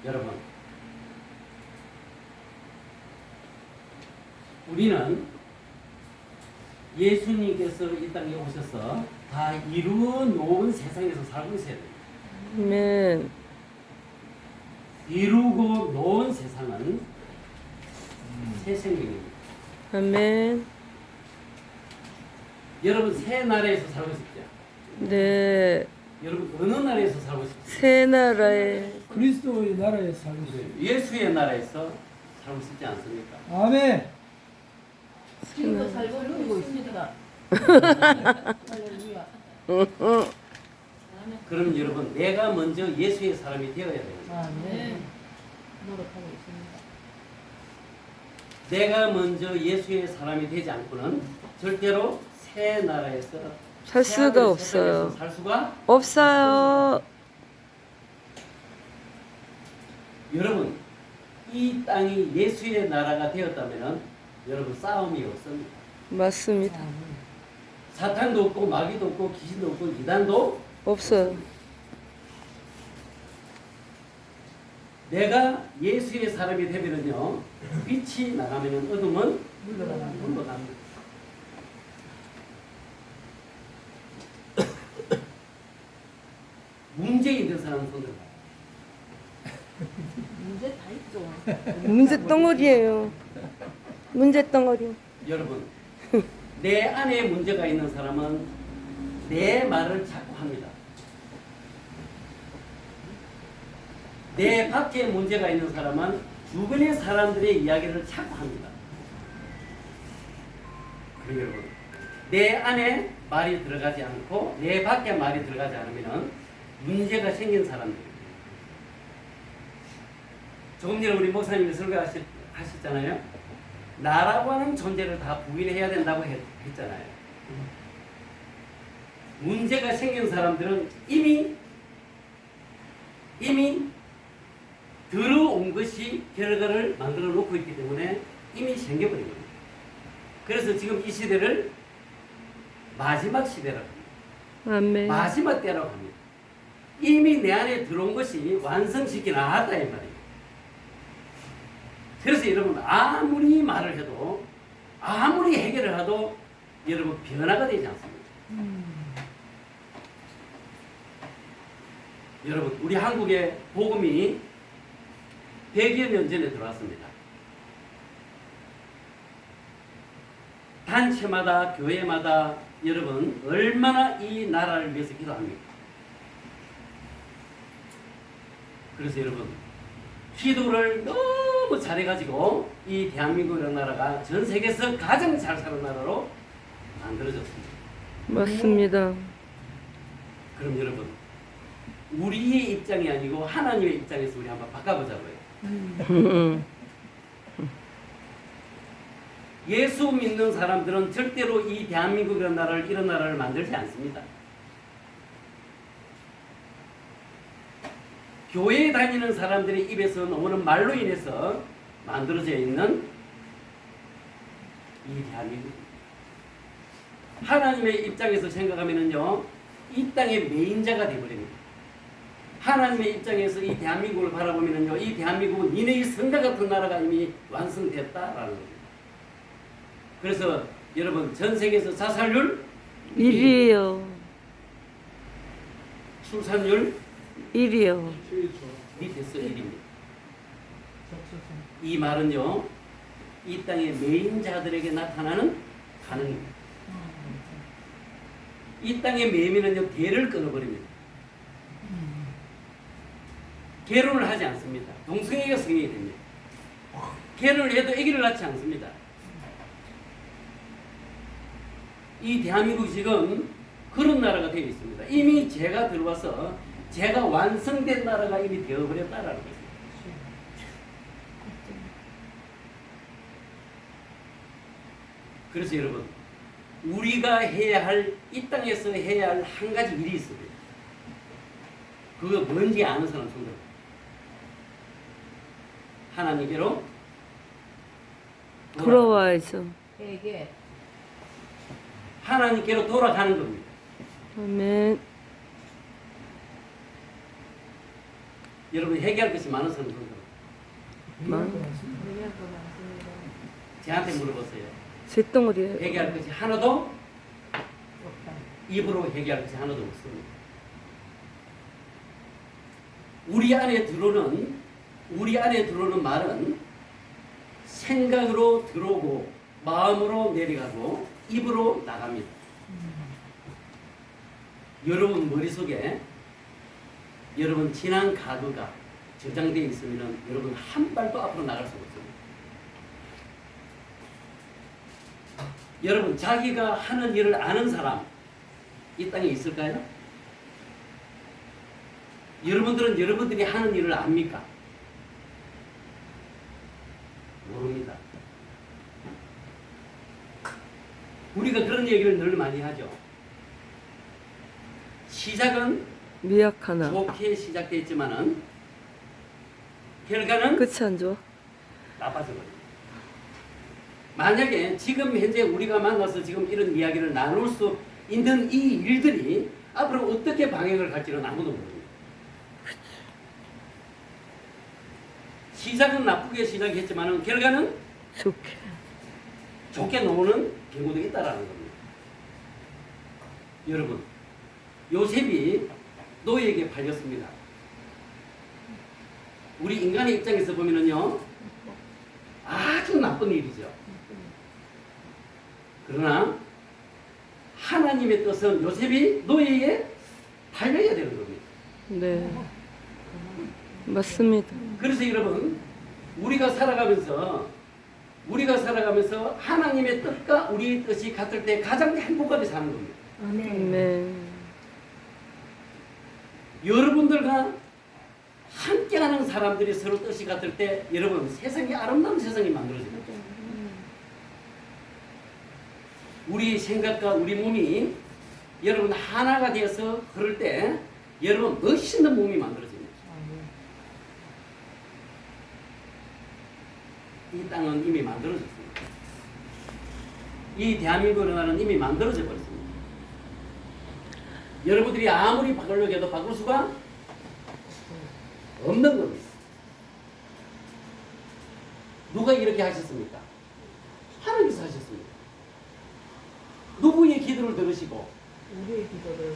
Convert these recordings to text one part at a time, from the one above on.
여러분, 우리는 예수님께서 이 땅에 오셔서 다 이루어 놓은 세상에서 살고 있어야 돼요. 아멘. 이루고 놓은 세상은 새 생명입니다. 아멘. 여러분 새 나라에서 살고 싶죠? 네. 여러분 어느 나라에서 살고 싶죠? 새 나라에 그리스도의 나라에 살고 있어요. 예수의 나라에서 살고 싶지 않습니까? 아멘. 지금도 살고 있습니다. 할렐루야. 그럼 여러분 내가 먼저 예수의 사람이 되어야 돼요. 아멘. 노력하고 있습니다. 내가 먼저 예수의 사람이 되지 않고는 절대로 새 나라에서 살 새 수가 하늘의 없어요. 세상에서 살 수가 없어요. 여러분 이 땅이 예수의 나라가 되었다면은 여러분 싸움이 없습니다. 맞습니다. 사탄도 없고 마귀도 없고 귀신도 없고 이단도 없어요. 내가 예수의 사람이 되면은요 빛이 나가면은 어둠은 물러갑니다. 문제 있는 사람은 손 들어봐요. 문제 다 있죠. 문제 덩어리예요. 문제 덩어리. 여러분 내 안에 문제가 있는 사람은 내 말을 자꾸 합니다. 내 밖에 문제가 있는 사람은 주변의 사람들의 이야기를 자꾸 합니다. 그리고 여러분 내 안에 말이 들어가지 않고 내 밖에 말이 들어가지 않으면 문제가 생긴 사람들. 조금 전에 우리 목사님이 설교하셨잖아요. 나라고 하는 존재를 다 부인해야 된다고 했잖아요. 문제가 생긴 사람들은 이미 들어온 것이 결과를 만들어 놓고 있기 때문에 이미 생겨버린 겁니다. 그래서 지금 이 시대를 마지막 시대라고 합니다. 아멘. 마지막 때라고 합니다. 이미 내 안에 들어온 것이 완성시키 나왔다 이 말이에요. 그래서 여러분 아무리 말을 해도 아무리 해결을 해도 여러분 변화가 되지 않습니다. 여러분 우리 한국에 복음이 100여 년 전에 들어왔습니다. 단체마다 교회마다 여러분 얼마나 이 나라를 위해서 기도합니까? 그래서 여러분 기도를 너무 잘해가지고 이 대한민국이라는 나라가 전 세계에서 가장 잘 사는 나라로 만들어졌습니다. 맞습니다. 그럼 여러분 우리의 입장이 아니고 하나님의 입장에서 우리 한번 바꿔보자고요. 예수 믿는 사람들은 절대로 이 대한민국이라는 나라를 이런 나라를 만들지 않습니다. 교회에 다니는 사람들의 입에서 나오는 말로 인해서 만들어져 있는 이 대한민국. 하나님의 입장에서 생각하면은요, 이 땅의 메인자가 되어버립니다. 하나님의 입장에서 이 대한민국을 바라보면은요, 이 대한민국은 니네의 성과 같은 나라가 이미 완성됐다라는 겁니다. 그래서 여러분 전 세계에서 자살률 1위요. 출산율 1위요. 밑에서 1입니다. 이 말은요, 이 땅의 메인자들에게 나타나는 가능입니다. 이 땅의 매미는요, 개를 끊어버립니다. 결혼을 하지 않습니다. 동성애가 성행이 됩니다. 결혼을 해도 아기를 낳지 않습니다. 이 대한민국이 지금 그런 나라가 되어 있습니다. 이미 죄가 들어와서 죄가 완성된 나라가 이미 되어버렸다라는 거죠. 그래서 여러분 우리가 해야 할, 이 땅에서 해야 할 한 가지 일이 있습니다. 그거 뭔지 아는 사람 손 들어. 하나님께로 돌아와야죠. 에게 하나님께로 돌아가는 겁니다. 아멘. 여러분 해결할 것이 많아서는 그런 거예요. 많. 얘기할 거 많습니다. 저한테 물어보세요. 쇳덩어리예요. 해결할 것이 하나도 없다. 입으로 해결할 것이 하나도 없습니다. 우리 안에 들어오는 말은 생각으로 들어오고 마음으로 내려가고 입으로 나갑니다. 여러분 머릿속에 여러분 지난 과거가 저장되어 있으면 여러분 한 발도 앞으로 나갈 수 없습니다. 여러분 자기가 하는 일을 아는 사람 이 땅에 있을까요? 여러분들은 여러분들이 하는 일을 압니까? 모릅니다. 우리가 그런 얘기를 늘 많이 하죠. 시작은 미약하나. 좋게 시작됐지만은 결과는 끝이 안 좋아. 나빠져버립니다. 만약에 지금 현재 우리가 만나서 지금 이런 이야기를 나눌 수 있는 이 일들이 앞으로 어떻게 방향을 갈지는 아무도 모릅니다. 시작은 나쁘게 시작했지만은 결과는 좋게. 좋게 나오는 경우도 있다라는 겁니다. 여러분, 요셉이 노예에게 팔렸습니다. 우리 인간의 입장에서 보면은요, 아주 나쁜 일이죠. 그러나 하나님의 뜻은 요셉이 노예에 팔려야 되는 겁니다. 네. 맞습니다. 그래서 여러분, 우리가 살아가면서 하나님의 뜻과 우리의 뜻이 같을 때 가장 행복하게 사는 겁니다. 네. 여러분들과 함께하는 사람들이 서로 뜻이 같을 때 여러분 세상이 아름다운 세상이 만들어집니다. 우리 생각과 우리 몸이 여러분 하나가 되어서 흐를 때 여러분 멋있는 몸이 만들어집니다. 이 땅은 이미 만들어졌습니다. 이 대한민국은 이미 만들어져 버렸습니다. 여러분들이 아무리 바꾸려고 해도 바꿀 수가 없는 겁니다. 누가 이렇게 하셨습니까? 하나님께서 하셨습니다. 누구의 기도를 들으시고 우리의 기도를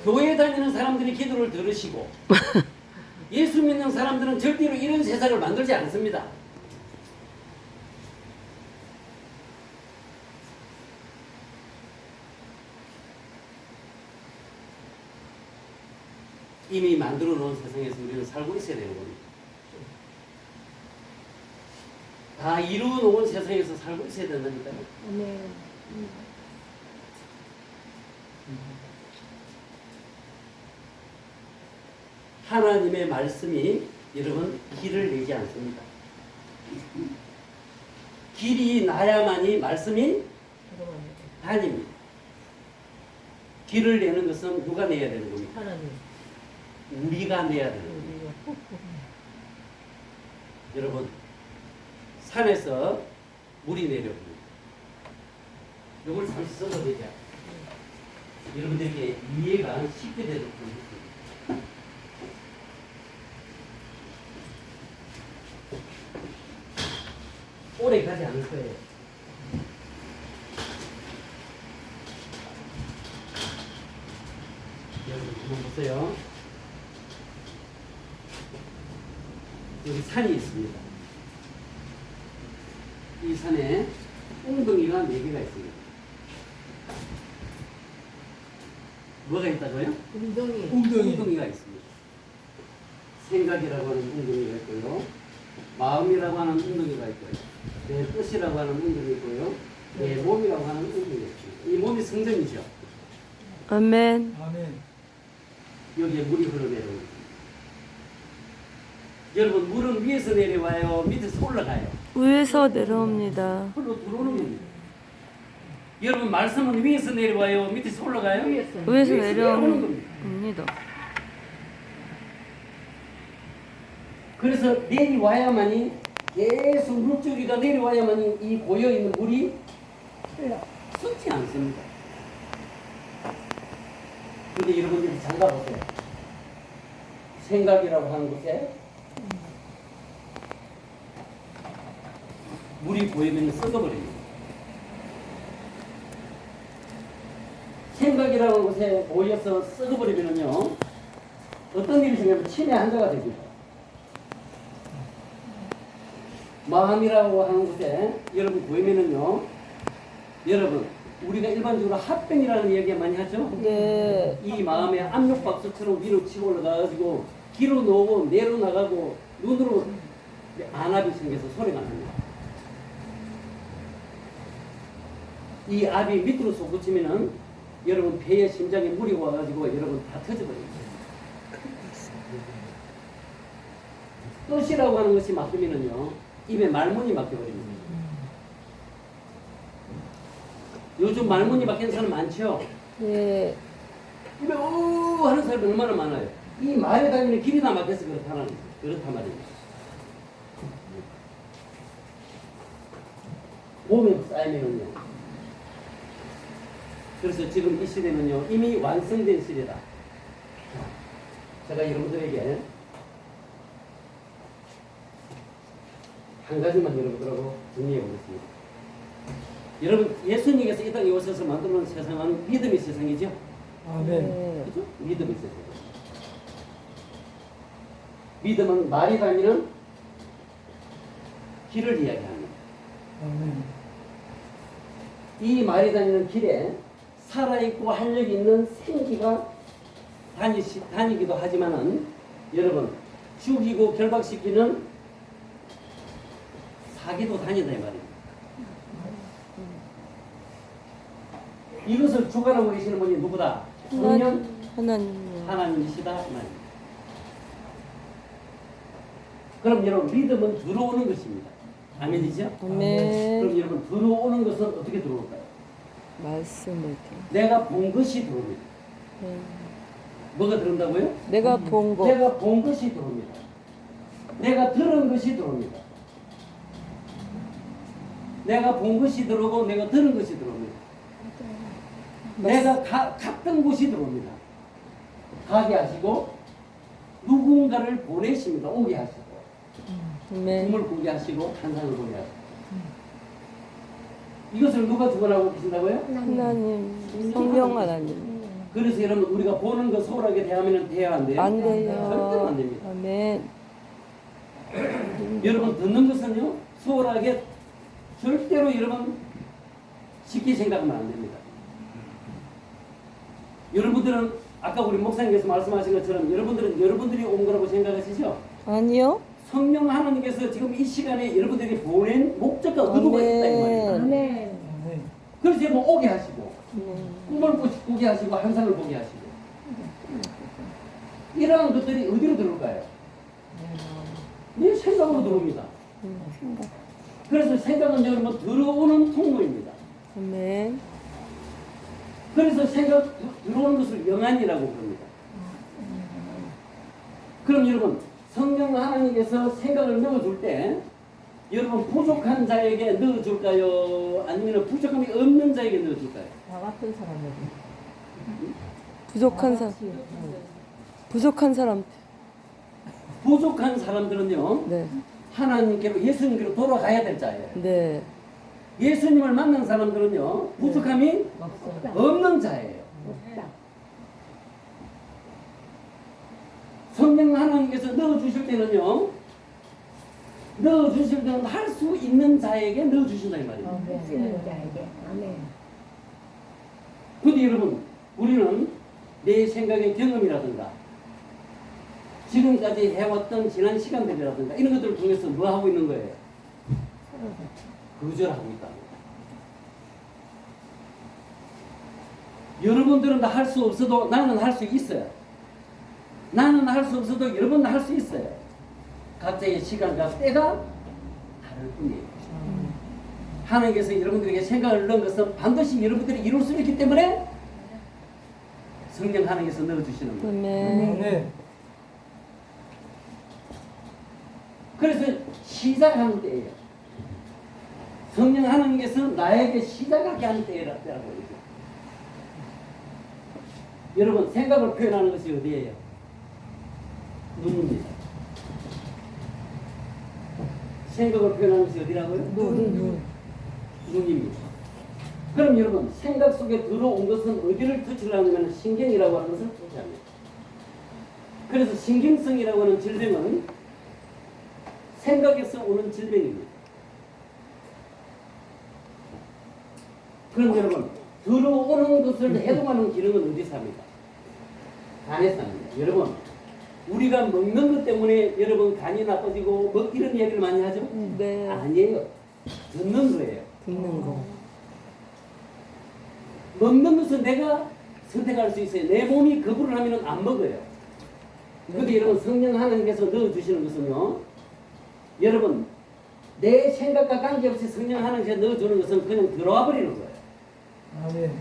교회 다니는 사람들이 기도를 들으시고 예수 믿는 사람들은 절대로 이런 세상을 만들지 않습니다. 이미 만들어 놓은 세상에서 우리는 살고 있어야 되는 겁니다. 다 이루어 놓은 세상에서 살고 있어야 된다니까요. 하나님의 말씀이 여러분 길을 내지 않습니다. 길이 나야만이 말씀이 다닙니다. 길을 내는 것은 누가 내야 되는 겁니까? 하나님. 우리가 내야 되는 겁니다. 여러분 산에서 물이 내려옵니다. 이걸 잠시 써서 되죠. 여러분들께 이해가 쉽게 되도록 하겠습니다. 오래 가지 않을 거예요. 여러분 한번 보세요. 여기 산이 있습니다. 이 산에 웅덩이가 4개가 있습니다. 뭐가 있다고요? 웅덩이. 웅덩이가 있습니다. 생각이라고 하는 웅덩이가 있고요. 마음이라고 하는 웅덩이가 있고요. 내 뜻이라고 하는 웅덩이가 있고요. 내 몸이라고 하는 웅덩이가 있습니다. 이 몸이 성전이죠. 아멘. 아멘. 여기에 물이 흘러내려옵니다. 여러분 물은 위에서 내려와요? 밑에서 올라가요? 위에서 내려옵니다. 흘러 들어오는 겁니다. 여러분 말씀은 위에서 내려와요? 밑에서 올라가요? 위에서 내려오는 겁니다. 내려옵니다. 그래서 내려와야만이 계속 물줄기가 내려와야만이 이 고여있는 물이 썩지 않습니다. 근데 여러분들이 잘 봐보세요. 생각이라고 하는 곳에 물이 보이면 썩어버립니다. 생각이라는 곳에 모여서 썩어버리면요 어떤 일이 생기면 침의 한자가 됩니다. 마음이라고 하는 곳에 여러분 보이면은요 여러분 우리가 일반적으로 합병이라는 얘기 많이 하죠. 네. 이 마음에 압력밥솥처럼 위로 치고 올라가가지고 귀로 놓고 내로 나가고 눈으로 안압이 생겨서 소리가 납니다. 이 압이 밑으로 솟구치면은 여러분 폐에 심장에 물이 와가지고 여러분 다 터져버립니다. 뜻이라고 하는 것이 막히면은요 입에 말문이 막혀버립니다. 요즘 말문이 막힌 사람 많죠? 네. 입에 오 하는 사람이 얼마나 많아요. 이 말에 다니는 길이 다 막혀서 그렇단 말입니다. 몸에 쌓이면은요. 그래서 지금 이 시대는요 이미 완성된 시대다. 제가 여러분들에게 한 가지만 여러분들하고 정리해 보겠습니다. 여러분 예수님께서 이 땅에 오셔서 만들어놓은 세상은 믿음의 세상이죠. 아멘. 네. 그죠? 믿음의 세상. 믿음은 말이 다니는 길을 이야기합니다. 아멘. 이 말이 다니는 길에 살아있고 활력 있는 생기가 다니기도 하지만은 여러분 죽이고 결박시키는 사기도 다닌다 이 말입니다. 이것을 주관하고 계시는 분이 누구다? 성령 하나님. 하나님이시다 이 말입니다. 그럼 여러분 믿음은 들어오는 것입니다. 아멘이죠? 아멘. 그럼 여러분 들어오는 것은 어떻게 들어올까요? 말씀을. 내가 본 것이 들어옵니다. 네. 뭐가 들어온다고요? 내가 본 거. 내가 본 것이 들어옵니다. 내가 들은 것이 들어옵니다. 내가 본 것이 들어오고 내가 들은 것이 들어옵니다. 내가 갔던 곳이 들어옵니다. 가게 하시고 누군가를 보내십니다. 오게 하시고 네. 꿈을 꾸게 하시고 환상을 보게 하시고 이것을 누가 주관하고 계신다고요? 하나님. 성령 하나님. 그래서 여러분 우리가 보는 거 소홀하게 대하면 돼야 안 돼요? 안 절대로 돼요. 안 됩니다. 아멘. 여러분 듣는 것은요 소홀하게 절대로 여러분 쉽게 생각하면 안 됩니다. 여러분들은 아까 우리 목사님께서 말씀하신 것처럼 여러분들은 여러분들이 온 거라고 생각하시죠? 아니요. 성령 하나님께서 지금 이 시간에 여러분들에게 보낸 목적과 의도가 있다 이 말이에요. 아멘. 아멘. 그래서 뭐 오게 하시고 네. 꿈을 꾸게 하시고 환상을 보게 하시고 이러한 것들이 어디로 들어올까요? 네 생각으로 들어옵니다. 그래서 생각은 여러분 들어오는 통로입니다. 아멘. 그래서 생각 들어오는 것을 영안이라고 부릅니다. 그럼 여러분 성령 하나님께서 생각을 넣어줄 때 여러분 부족한 자에게 넣어줄까요? 아니면 부족함이 없는 자에게 넣어줄까요? 나 같은 사람에게. 부족한 사람. 부족한 사람. 부족한 사람들은요 네. 하나님께로 예수님께로 돌아가야 될 자예요. 네. 예수님을 만난 사람들은요 부족함이 없어. 없는 자예요. 없다. 성령 하나님께서 넣어주실 때는요 넣어주실 때는 할 수 있는 자에게 넣어주신다 이 말이에요. 쓰는 자에게. 아멘. 근데 여러분 우리는 내 생각의 경험이라든가 지금까지 해왔던 지난 시간들이라든가 이런 것들을 통해서 뭐 하고 있는 거예요? 거절하고 있다. 여러분들은 다 할 수 없어도 나는 할 수 있어요. 나는 할 수 없어도 여러분은 할 수 있어요. 각자의 시간과 때가 다를 뿐이에요. 하나님께서 여러분들에게 생각을 넣은 것은 반드시 여러분들이 이룰 수 있기 때문에 성령 하나님께서 넣어주시는 거예요. 아멘. 아멘. 그래서 시작하는 때예요. 성령 하나님께서 나에게 시작하게 하는 때라고 그러죠. 여러분 생각을 표현하는 것이 어디예요? 눈입니다. 생각을 표현하는 것이 어디라고요? 눈. 눈입니다. 그럼 여러분 생각 속에 들어온 것은 어디를 터치를 하냐면 신경이라고 하는 것을 터치합니다. 그래서 신경성이라고 하는 질병은 생각에서 오는 질병입니다. 그럼 여러분 들어오는 것을 해동하는 기능은 어디서 합니까? 간에서 합니다. 여러분 우리가 먹는 것 때문에 여러분 간이 나빠지고 뭐 이런 이야기를 많이 하죠? 네. 아니에요. 듣는 거예요. 듣는 거. 먹는 것은 내가 선택할 수 있어요. 내 몸이 거부를 하면 안 먹어요. 근데 여러분 성령 하나님께서 넣어주시는 것은요. 여러분 내 생각과 관계없이 성령 하나님께서 넣어주는 것은 그냥 들어와 버리는 거예요. 아멘.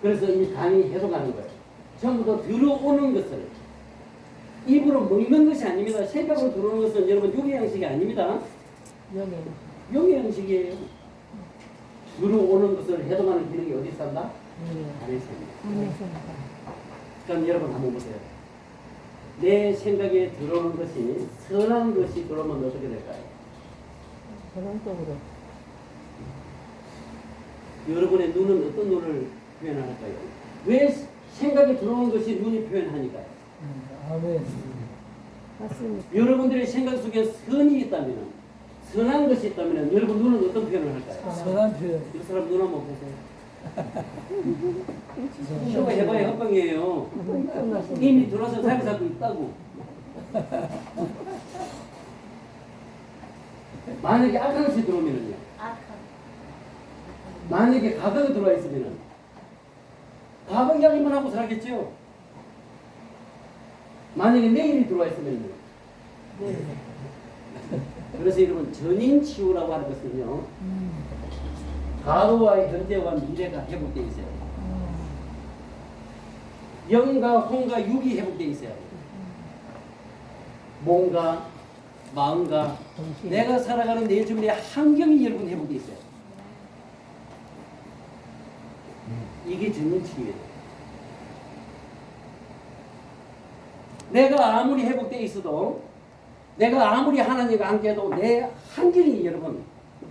그래서 이 간이 해독하는 거예요. 전부 다 들어오는 것을 입으로 먹는 것이 아닙니다. 생각으로 들어오는 것은 여러분 육의 양식이 아닙니다. 영에 영의 양식이에요. 들어오는 것을 해동하는 기능이 어디 있단다? 간에 있습니다. 안에서 그럼 여러분 한번 보세요. 내 생각에 들어오는 것이 선한 것이 들어오면 어떻게 될까요? 그런 쪽으로 여러분의 눈은 어떤 눈을 표현할까요? 왜 생각에 들어오는 것이 눈이 표현하니까요? 아멘. 맞습니다. 여러분들의 생각 속에 선이 있다면, 선한 것이 있다면 여러분 눈은 어떤 표현을 할까요? 선한 표현. 이 사람 눈 한번 보세요. 죄송합니다. 쇼가 해봐야 헛방이에요. 이미 들어와서 자기 잡고 있다고. 만약에 악한 것이 들어오면은요. 만약에 과거가 들어와 있으면은 과거 이야기만 하고 살겠죠. 만약에 내일이 들어와 있으면요. 그래서 여러분 전인치유라고 하는 것은요. 과거와 현재와 미래가 회복되어 있어요. 영과 혼과 육이 회복되어 있어요. 몸과 마음과 내가 살아가는 내 주변의 환경이 여러분 회복되어 있어요. 이게 전인치유예요. 내가 아무리 회복되어 있어도 내가 아무리 하나님과 함께해도 내 환경이 여러분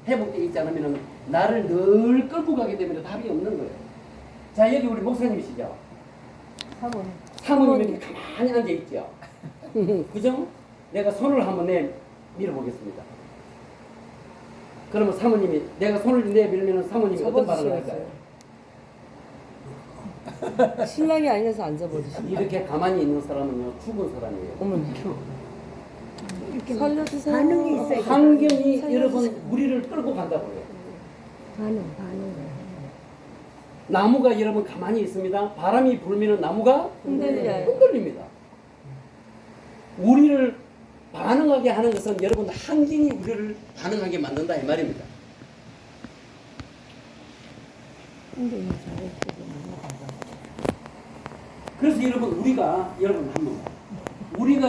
회복되어 있지 않으면 나를 늘 끌고 가기 때문에 답이 없는 거예요. 자 여기 우리 목사님이시죠? 사모님 이렇게 가만히 앉아있죠? 그죠? 내가 손을 한번 밀어보겠습니다. 그러면 사모님이 내가 손을 내밀면 사모님이 어떤 반응을 할까요? 신랑이 아니라서 앉아버리시네. 이렇게 가만히 있는 사람은요 죽은 사람이에요. 어머나. 살려주세요. 반응이 있어요. 환경이 살려주세요. 여러분 우리를 끌고 간다고요. 반응. 나무가 여러분 가만히 있습니다. 바람이 불면 나무가 흔들려요. 흔들립니다. 우리를 반응하게 하는 것은 여러분 환경이 우리를 반응하게 만든다 이 말입니다. 그래서 여러분 우리가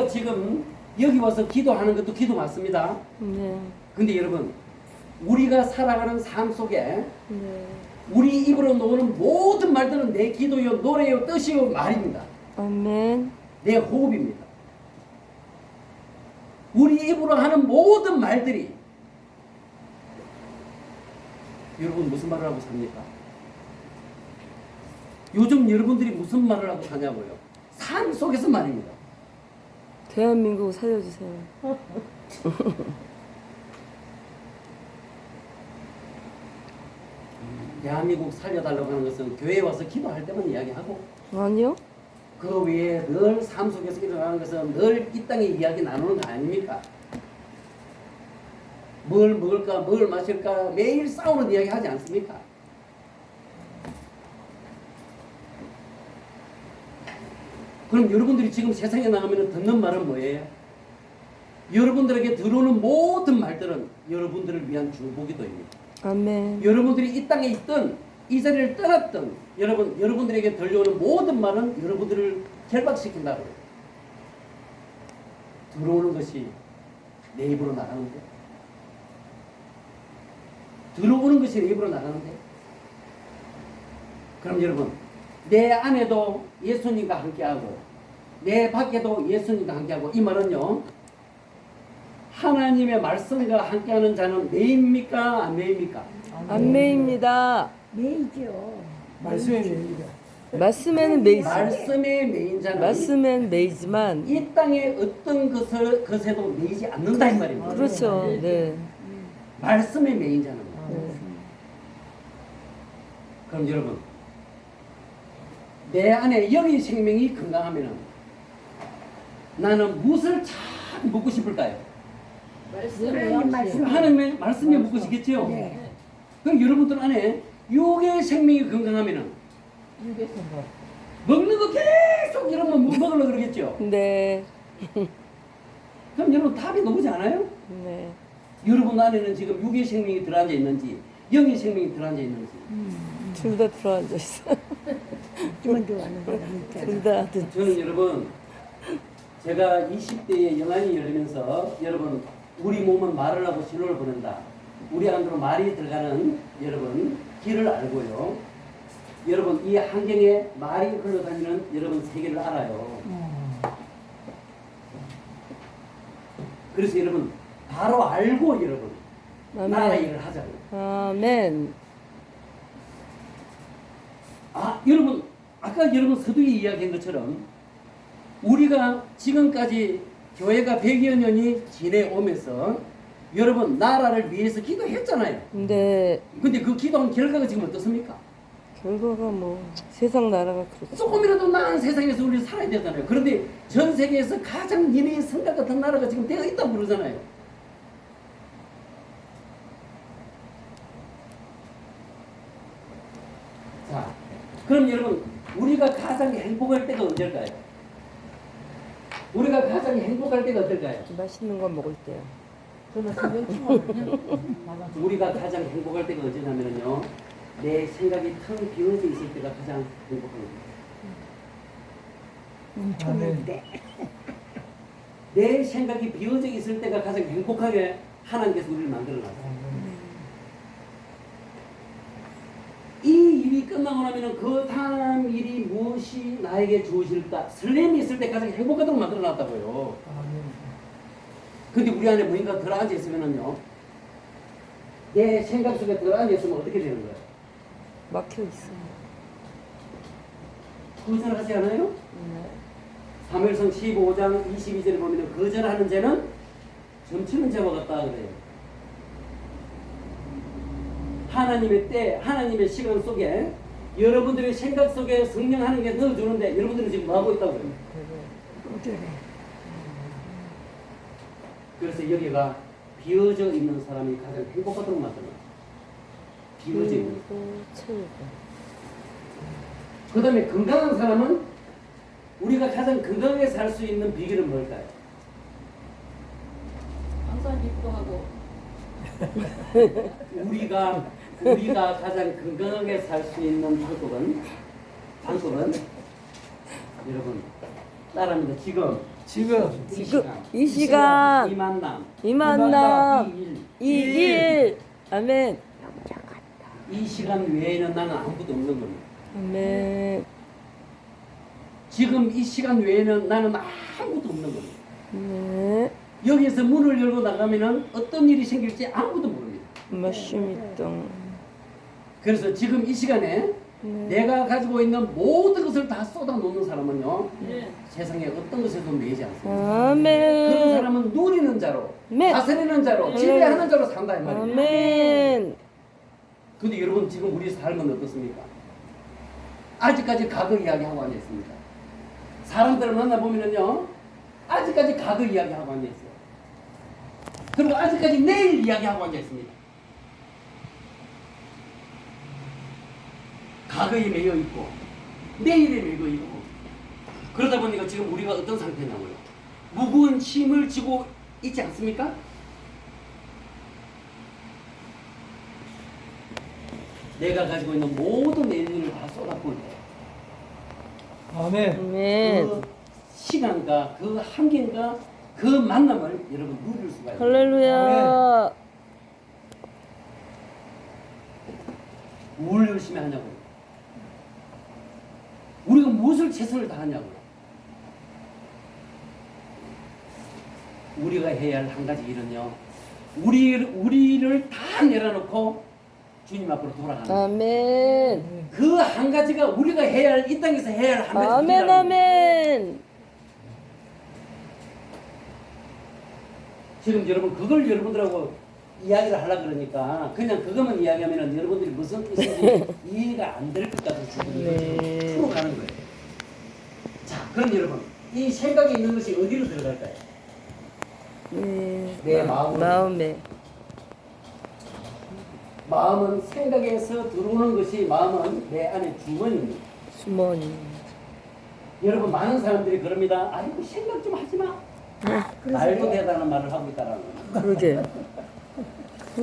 지금 여기 와서 기도하는 것도 기도 맞습니다. 네. 근데 여러분 우리가 살아가는 삶 속에 네. 우리 입으로 나오는 모든 말들은 내 기도요, 노래요, 뜻이요, 말입니다. 아멘. 내 호흡입니다. 우리 입으로 하는 모든 말들이 여러분 무슨 말을 하고 삽니까? 요즘 여러분들이 무슨 말을 하고 사냐고요? 삶 속에서 말입니다. 대한민국 살려주세요. 대한민국 살려달라고 하는 것은 교회에 와서 기도할 때만 이야기하고 아니요? 그 외에 늘 삶 속에서 일어나는 것은 늘 이 땅에 이야기 나누는 거 아닙니까? 뭘 먹을까, 뭘 마실까 매일 싸우는 이야기 하지 않습니까? 그럼 여러분들이 지금 세상에 나가면 듣는 말은 뭐예요? 여러분들에게 들어오는 모든 말들은 여러분들을 위한 축복이도입니다. 아멘. 여러분들이 이 땅에 있든 이 자리를 떠났든 여러분들에게 들려오는 모든 말은 여러분들을 결박시킨다고요. 들어오는 것이 내 입으로 나가는데 들어오는 것이 내 입으로 나가는데 그럼 여러분, 내 안에도 예수님과 함께하고 내 밖에도 예수님과 함께하고, 이 말은요, 하나님의 말씀과 함께하는 자는 매입니까 안 매입니까? 안매입니다. 메이죠. 말씀의 메이다. 말씀에는 매이지. 말씀의 매인 자는 말씀엔 매이지만 이 땅의 어떤 것에도 매이지 않는다 이 말입니다. 그렇죠. 네. 말씀의 매인 자는. 네. 그럼 여러분, 내 안에 영의 생명이 건강하면은 나는 무엇을 참 먹고 싶을까요? 하나님 말씀. 하나님의 말씀에 먹고 싶겠죠? 네. 그럼 여러분들 안에 육의 생명이 건강하면은 육의 생각. 먹는 거 계속 이러면 먹으려고 그러겠죠? 네. 그럼 여러분 답이 나오지 않아요? 네. 여러분 안에는 지금 육의 생명이 들어앉아 있는지 영의 생명이 들어앉아 있는지. 둘 다 들어앉아 있어. 좀 좋아하는 사람 있잖아. 둘 다. 저는 여러분, 제가 20대에 영안이 열리면서 여러분, 우리 몸은 말을 하고 진로를 보낸다. 우리 안으로 말이 들어가는 여러분 길을 알고요. 여러분, 이 환경에 말이 흘러다니는 여러분 세계를 알아요. 그래서 여러분 바로 알고 여러분 나라 아멘. 일을 하자고요. 아멘. 아, 여러분, 아까 여러분 서두에 이야기한 것처럼 우리가 지금까지 교회가 100여 년이 지내오면서 여러분 나라를 위해서 기도했잖아요. 근데 근데 그 기도한 결과가 지금 어떻습니까? 결과가 뭐 세상 나라가 그렇죠. 조금이라도 나은 세상에서 우리 살아야 되잖아요. 그런데 전 세계에서 가장 니네의 성과 같은 나라가 지금 되어 있다고 그러잖아요. 자, 그럼 여러분, 우리가 가장 행복할 때가 언제일까요? 우리가 가장 행복할 때가 언제일까요? 맛있는 거 먹을 때요. 저는 신경치거든요. 우리가 가장 행복할 때가 언제냐면요, 내 생각이 텅 비어져 있을 때가 가장 행복합니다. 쳤는데. 내 생각이 비어져 있을 때가 가장 행복하게 하나님께서 우리를 만들어놨어요. 이 일이 끝나고 나면 그 다음 일이 무엇이 나에게 주어질까? 설렘이 있을 때 가장 행복하도록 만들어놨다고요. 근데 우리 안에 뭔가 들어앉아 있으면요, 내 생각 속에 들어앉아 있으면 어떻게 되는 거예요? 막혀 있어. 거절하지 않아요? 네. 사무엘상 15장 22절에 보면 거절하는 죄는 점치는 죄와 같다 그래요. 하나님의 때, 하나님의 시간 속에 여러분들의 생각 속에 성령 하나님께 넣어주는데 여러분들은 지금 뭐하고 있다고요? 어쩌래. 그래서 여기가 비어져 있는 사람이 가장 행복하도록 만들어요. 비어져 있는 사람. 그리고 채우고. 그 다음에 건강한 사람은 우리가 가장 건강하게 살 수 있는 비결은 뭘까요? 항상 기도하고 우리가 가장 건강하게 살 수 있는 방법은 여러분 따라합니다. 지금 이 시간 이 만남 이 만남 이 이 일 아멘. 이 시간 외에는 나는 아무것도 없는 겁니다. 아멘. 지금 이 시간 외에는 나는 아무것도 없는 겁니다. 네. 여기에서 문을 열고 나가면은 어떤 일이 생길지 아무것도 모릅니다. 맛있다. 그래서 지금 이 시간에 네. 내가 가지고 있는 모든 것을 다 쏟아 놓는 사람은요, 네. 세상에 어떤 것에도 매이지 않습니다. 그런 아멘. 사람은 누리는 자로, 아멘. 다스리는 자로, 지배하는 자로 산다 이 말이에요. 아멘. 근데 여러분 지금 우리 삶은 어떻습니까? 아직까지 과거 이야기하고 앉아 있습니다. 사람들을 만나보면은요, 아직까지 과거 이야기하고 앉아 있어요. 그리고 아직까지 내일 이야기하고 앉아 있습니다. 과거에 매여 있고 내일에 매여 있고, 그러다 보니까 지금 우리가 어떤 상태냐고요? 무거운 짐을 지고 있지 않습니까? 내가 가지고 있는 모든 에너지를 다 쏟아부을 때 아멘. 아멘. 그 시간과 그 환경과 그 만남을 여러분 누릴 수가 있어요. 할렐루야. 뭘 열심히 하냐고요? 무엇을 최선을 다하냐고요. 우리가 해야 할 한 가지 일은요. 우리를 다 내려놓고 주님 앞으로 돌아가는 거예요. 아멘. 그 한 가지가 우리가 해야 할, 이 땅에서 해야 할 한 가지 아멘, 일이라는 거예요. 아멘. 지금 여러분 그걸 여러분들하고 이야기를 하려고 그러니까 그냥 그것만 이야기하면 여러분들이 무슨 뜻인지 이해가 안 될 것 같아서 네. 풀어가는 거예요. 자, 그럼 여러분 이 생각이 있는 것이 어디로 들어갈까요? 네. 내 마음으로. 마음에. 마음은 생각에서 들어오는 것이 마음은 내 안에 주머니입니다. 주머니. 여러분 많은 사람들이 그럽니다. 아이고 생각 좀 하지 마. 말도 대단한 말을 하고 있다라는 거예요. 그러게.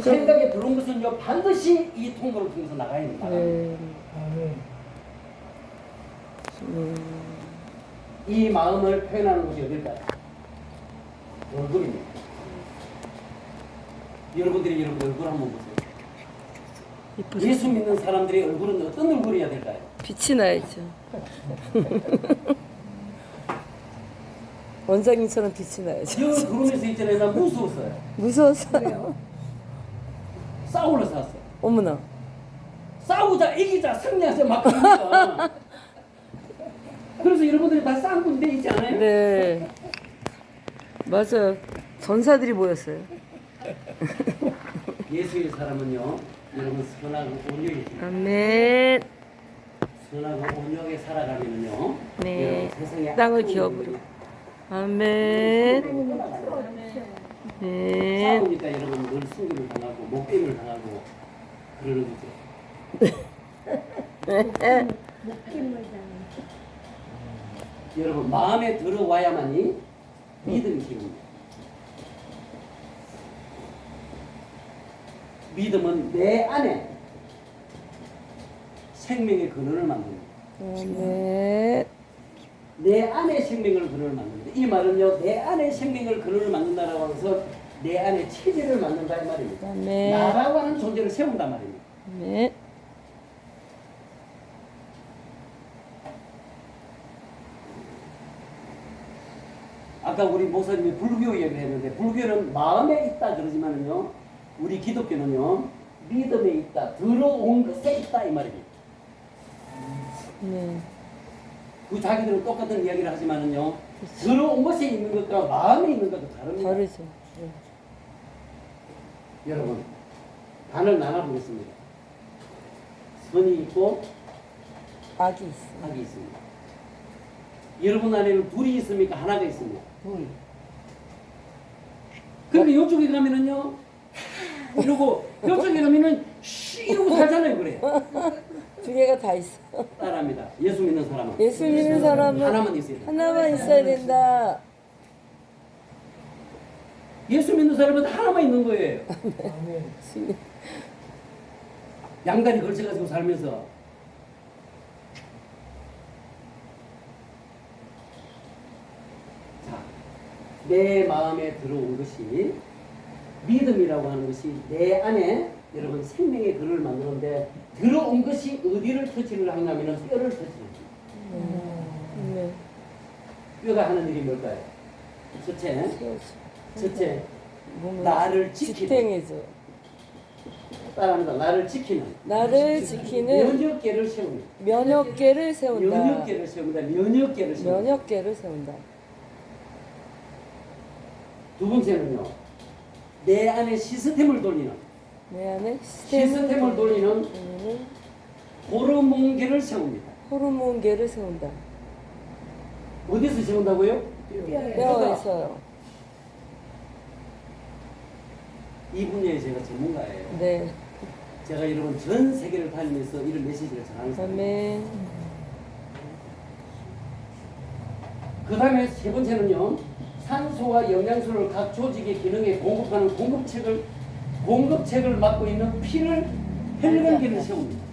생각에 들어온 것은요 반드시 이 통로를 통해서 나가야 됩니다. 네. 아멘. 이 마음을 표현하는 곳이 어딜까요? 얼굴입니다. 여러분들이 여러분 얼굴 한번 보세요. 예수 믿는 사람들의 얼굴은 어떤 얼굴이어야 될까요? 빛이 나야죠. 원장님처럼 빛이 나야죠. 여기 들어오면서 있잖아요. 나 무서웠어요. 무서워서. 싸우러 샀어요. 어머나. 싸우자, 이기자, 승리하자 막 그러니까. 그래서 여러분들이 다 쌍군데 있지 않아요? 네. 맞아요. 전사들이 모였어요. 예수의 사람은요, 여러분 선하고 온유히 아멘. 선하고 온유하게 살아가면요, 네. 여러분 세상에 땅을 악한 기업으로. 분들이 아멘. 네. 싸우니까 여러분 늘 승리를 당하고 목배임을 당하고 그러는 거죠. 여러분 마음에 들어와야만이 믿음이 생깁니다. 믿음은 내 안에 생명의 근원을 만듭니다. 아멘. 내 안에 생명을 근원을 만듭니다. 이 말은요, 내 안에 생명을 근원을 만든다라고 해서 내 안에 체제를 만든다 이 말입니다. 아멘. 나라고 하는 존재를 세운단 말입니다. 아멘. 아까 우리 목사님이 불교 얘기를 했는데 불교는 마음에 있다 그러지만은요, 우리 기독교는요 믿음에 있다, 들어온 것에 있다 이 말입니다. 네. 그 자기들은 똑같은 이야기를 하지만은요, 들어온 것에 있는 것과 마음에 있는 것도 다릅니다. 다르죠. 네. 여러분 반을 나눠보겠습니다. 선이 있고 악이 있어. 악이 있습니다. 여러분 안에는 둘이 있습니까? 하나가 있습니까? 둘. 그런데 이쪽에 가면은요 이러고 이쪽에 가면은 쉬 이러고 살잖아요. 그래. 두 개가 다 있어. 따라합니다. 예수 믿는 사람은 예수 믿는 사람은 하나만 있어야 돼. 하나만 있어야 된다. 예수 믿는 사람은 하나만 있는 거예요. 아멘. 양다리 걸쳐가지고 살면서 자, 내 마음에 들어온 것이 믿음이라고 하는 것이 내 안에 여러분 생명의 근을 만드는데 들어온 것이 어디를 터치를 하냐면은 뼈를 터치합니다. 네. 뼈가 하는 일이 뭘까요? 첫째 몸을 나를 지키는, 지탱해줘. 따라합니다. 나를 지키는 나를 지키는 면역계를 세웁니다. 면역계를 세운다. 면역계를 세웁니다. 면역계를 세웁니다. 면역계를 세운다. 두 번째는요, 내 안에 시스템을 돌리는, 내 안에 시스템을 돌리는 호르몬계를 세웁니다. 호르몬계를 세운다. 어디서 세운다고요? 뼈에서요. 이 분야에 제가 전문가예요. 네. 제가 여러분 전 세계를 다니면서 이런 메시지를 전하는 사람이에요. 아멘. 그 다음에 세 번째는요, 산소와 영양소를 각 조직의 기능에 공급하는 공급책을 맡고 있는 피를 혈관계를 세웁니다.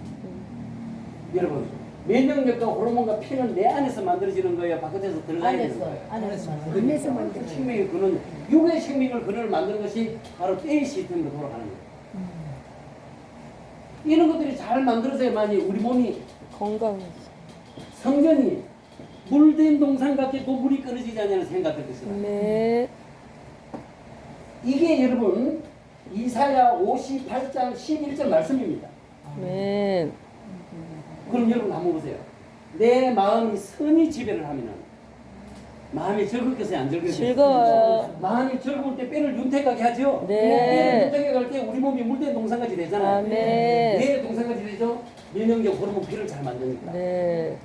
여러분, 면역력과 호르몬과 피는 내 안에서 만들어지는 거예요? 바깥에서 들어가야 되는 거예요? 안에서 그 만들어요. 생명의 근원, 육의 생명을 근원을 만드는 것이 바로 뼈의 시스템으로 돌아가는 거예요. 이런 것들이 잘 만들어져야만이 우리 몸이 건강해져. 성전이 물된 동산 같게 또 물이 끊어지지 않냐는 생각할 것이다. 아멘. 이게 여러분 이사야 58장 11절 말씀입니다. 아멘. 그럼 여러분 한번 보세요. 내 마음이 선이 지배를 하면은 마음이 즐겁겠어요, 안 즐겁겠어요? 즐거워요. 마음이 즐거울 때 뼈를 윤택하게 하죠. 네. 뼈를 윤택하게 할 때 우리 몸이 물된 동산같이 되잖아요. 아멘. 왜 동산같이 되죠? 면역력 호르몬 피를 잘 만드니까. 네.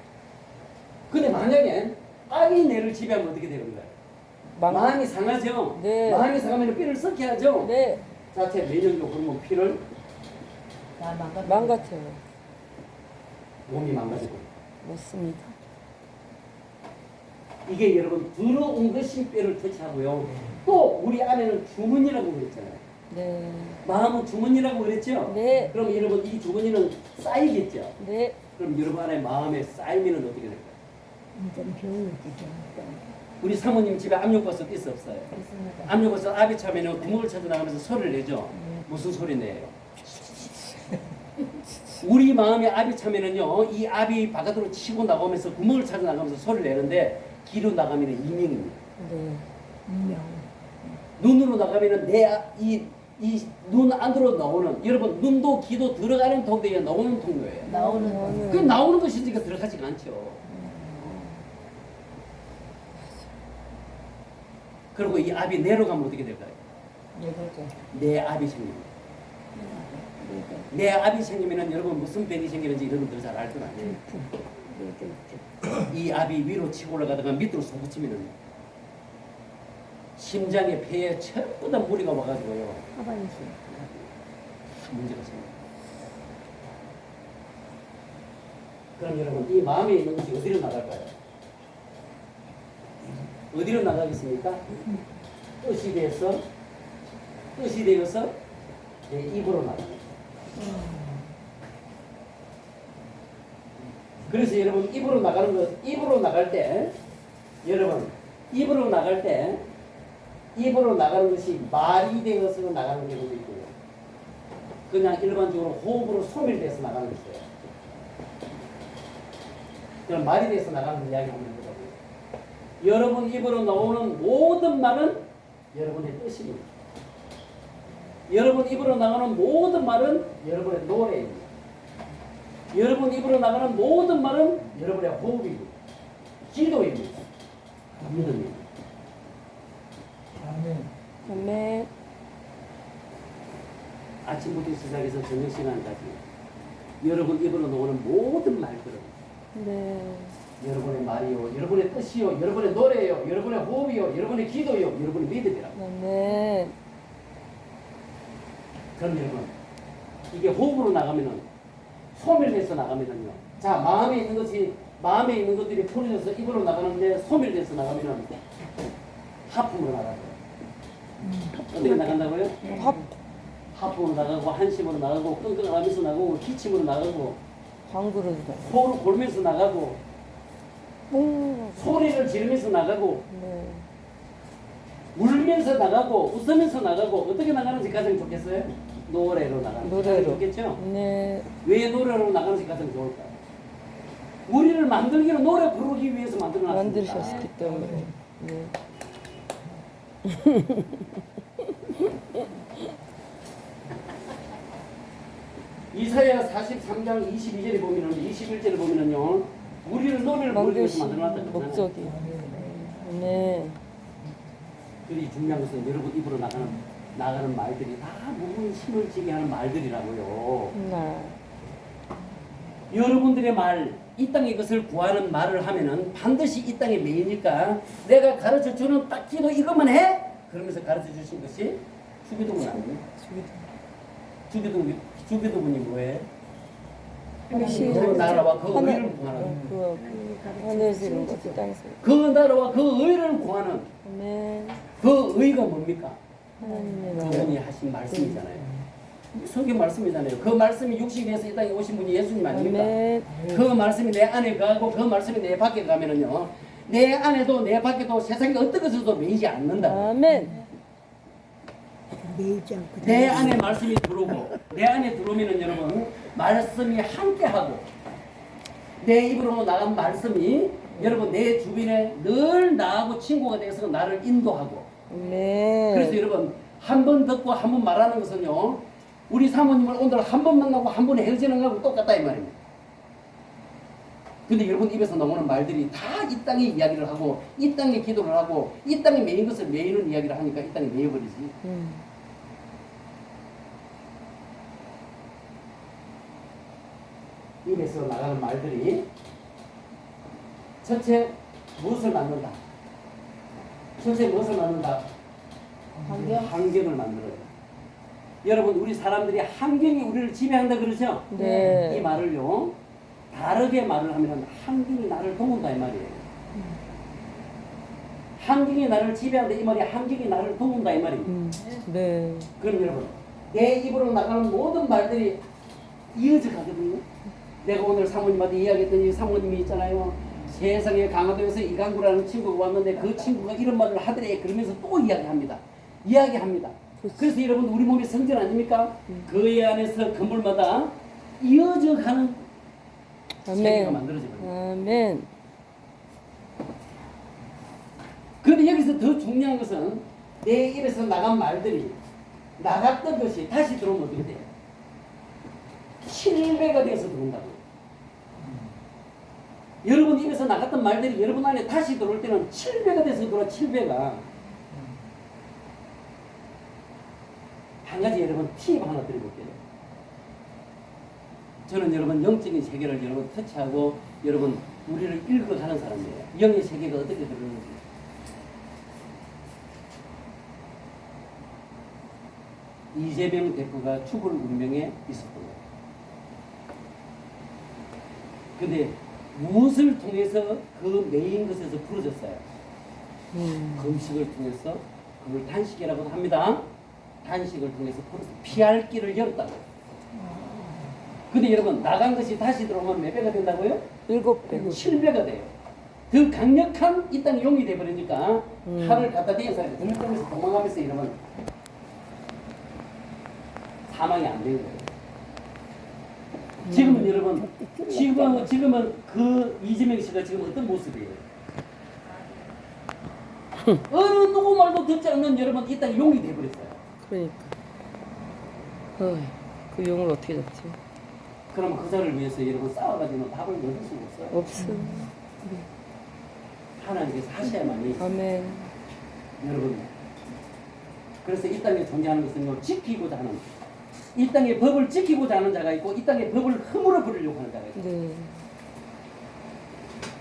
근데 만약에 악이 뇌를 지배하면 어떻게 되는 거예요? 마음이 상하죠. 네. 마음이 상하면 뼈를 썩게 하죠. 네. 자체 면역력 호르몬 피를 망가져요. 몸이 망가지고. 맞습니다. 이게 여러분 들어온 것이 뼈를 터치하고요. 또 우리 안에는 주머니라고 그랬잖아요. 네. 마음은 주머니라고 그랬죠. 네. 그럼 여러분 이 주머니는 쌓이겠죠. 네. 그럼 여러분 안에 마음에 쌓이면 어떻게 될까요? 좀 배우겠죠. 우리 사모님 집에 압력밥솥 있어 없어요? 압력밥솥 압이 차면은 구멍을 찾아 나가면서 소리를 내죠. 무슨 소리 내요? 우리 마음에 압이 차면은요, 이 압이 바깥으로 치고 나가면서 구멍을 찾아 나가면서 소리를 내는데 귀로 나가면은 이명입니다. 네. 분명. 눈으로 나가면은 이 눈 안으로 나오는, 여러분 눈도 귀도 들어가는 통로예요, 나오는 통로예요. 나오는 그 나오는 것이니까 들어가지가 않죠. 그리고 이 압이 내려가면 어떻게 될까요? 내 압이 생깁니다. 내 압이 생기면은 여러분 무슨 병이 생기는지 여러분들 잘 알 건 아니에요. 이 압이 위로 치고 올라가다가 밑으로 솟구치면은 심장에 폐에 전부 다 무리가 와가지고요. 하반신. 문제가 생깁니다. 그럼 여러분 이 마음에 있는 것이 어디로 나갈까요? 어디로 나가겠습니까? 뜻이 되어서 내 입으로 나갑니다. 그래서 여러분 입으로 나갈 때 여러분 입으로 나가는 것이 말이 되어서 나가는 경우도 있고요. 그냥 일반적으로 호흡으로 소멸돼서 나가는 것이에요. 그럼 말이 돼서 나가는 이야기 한번 해보자고요. 여러분 입으로 나오는 모든 말은 여러분의 뜻입니다. 여러분 입으로 나가는 모든 말은 여러분의 노래입니다. 여러분 입으로 나가는 모든 말은 여러분의 호흡입니다. 기도입니다. 믿음입니다. 아멘. 아멘. 아침부터 시작해서 저녁 시간까지 여러분 입으로 나오는 모든 말들은 네. 여러분의 말이요, 여러분의 뜻이요, 여러분의 노래요, 여러분의 호흡이요, 여러분의 기도요, 여러분의 믿음이라고. 아멘. 그럼 여러분 이게 호흡으로 나가면은 소멸돼서 나가면은요. 자, 마음에 있는 것들이 풀어져서 입으로 나가는데 소멸돼서 나가면은 하품으로 나가요. 어떻게 나간다고요? 하품으로 나가고 한심으로 나가고 끙끙하면서 나가고 기침으로 나가고 방구로 코로 골면서 나가고 뽕. 소리를 지르면서 나가고 네. 울면서 나가고 웃으면서 나가고 어떻게 나가는지 가장 좋겠어요? 노래로 나가는 게 노래로. 가장 좋겠죠? 네. 왜 노래로 나가는지 가장 좋을까요? 우리를 만들기로 노래 부르기 위해서 만들어놨습니다. 만드셨기 때문에. 네. 이사야 43장 22절에 보면은 21절에 보면은요. 우리를 노래를 부르기 위해서 만드신 만들어놨다는 거잖아요. 목적이. 네. 그리 중요한 것은 여러분 입으로 나가는 말들이 다 무슨 힘을 지게 하는 말들이라고요. 네. 여러분들의 말, 이 땅의 것을 구하는 말을 하면은 반드시 이 땅의 매이니까 내가 가르쳐 주는 딱 기도 이것만 해? 그러면서 가르쳐 주신 것이 주기도문 아닙니까? 주기도문이 뭐예요? 그 나라와 그 의를 구하는 그 하늘에서 이런 거지 땅에서. 그 나라와 그 의를 구하는 아멘. 그 의가 뭡니까? 하나님의 그분이 나라. 하신 말씀이잖아요. 성경 말씀이잖아요. 그 말씀이 육신에서 이 땅에 오신 분이 예수님 아닙니까? 아멘. 그 말씀이 내 안에 가고 그 말씀이 내 밖에 가면은요. 내 안에도 내 밖에도 세상에 어떤 것에도 매이지 않는다. 아멘. 매이지 않고. 내 안에 말씀이 들어오고 내 안에 들어오면은 여러분 말씀이 함께하고 내 입으로 나간 말씀이 여러분 내 주변에 늘 나하고 친구가 돼서 나를 인도하고 아멘. 그래서 여러분 한 번 듣고 한 번 말하는 것은요 우리 사모님을 오늘 한 번 만나고 한 번 헤어지는 거하고 똑같다 이 말입니다. 근데 여러분 입에서 나오는 말들이 다 이 땅의 이야기를 하고 이 땅의 기도를 하고 이 땅에 매인 것을 매이는 이야기를 하니까 이 땅에 매여버리지. 입에서 나가는 말들이 첫째 무엇을 만든다? 첫째 무엇을 만든다? 환경을 만들어요. 여러분 우리 사람들이 환경이 우리를 지배한다 그러죠? 네. 이 말을요 다르게 말을 하면 환경이 나를 도운다 이 말이에요. 환경이 나를 지배한다 이 말이 환경이 나를 도운다 이 말입니다. 네. 그럼 여러분 내 입으로 나가는 모든 말들이 이어져 가거든요. 내가 오늘 사모님한테 이야기했던 이 사모님이 있잖아요. 세상에 강화도에서 이강구라는 친구가 왔는데 그 친구가 이런 말을 하더래 그러면서 또 이야기합니다. 그래서 여러분 우리 몸이 성전 아닙니까? 그 안에서 건물마다 이어져 가는 세계가 만들어져 버립니다. 아멘. 그런데 여기서 더 중요한 것은 내 입에서 나간 말들이 나갔던 것이 다시 들어오면 어떻게 돼요? 7배가 돼서 들어온다고요. 여러분 입에서 나갔던 말들이 여러분 안에 다시 들어올 때는 7배가 돼서 들어와 7배가. 한 가지 여러분 팁 하나 드려볼게요. 저는 여러분 영적인 세계를 여러분 터치하고 여러분 우리를 읽어가는 사람이에요. 영의 세계가 어떻게 들어오는지. 이재명 대표가 축을 운명에 있었던 거예요. 근데 무엇을 통해서 그 메인 것에서 풀어졌어요? 금식을 통해서 그걸 단식이라고 합니다. 단식을 통해서 풀어서 피할 길을 열었다고. 근데 여러분 나간 것이 다시 들어오면 몇 배가 된다고요? 7배. 7배가 돼요. 더 강력한 이 땅의 용이 돼버리니까 칼을 갖다 대는 사람이 들면서 도망가면서 이러면 사망이 안 되는 거예요. 지금은 여러분, 지금은 그 이재명 씨가 지금 어떤 모습이에요? 어느 누구 말도 듣지 않는 여러분 이 땅에 용이 돼버렸어요. 그러니까. 그 용을 어떻게 잡지? 그러면 그자를 위해서 여러분 싸워가지고 답을 얻을 수가 없어요. 없어. 하나님께서 하셔야만이 아멘. 여러분. 그래서 이 땅에 존재하는 것은 지키고자 하는 이 땅의 법을 지키고자 하는 자가 있고 이 땅의 법을 허물어 버리려고 하는 자가 있고 네.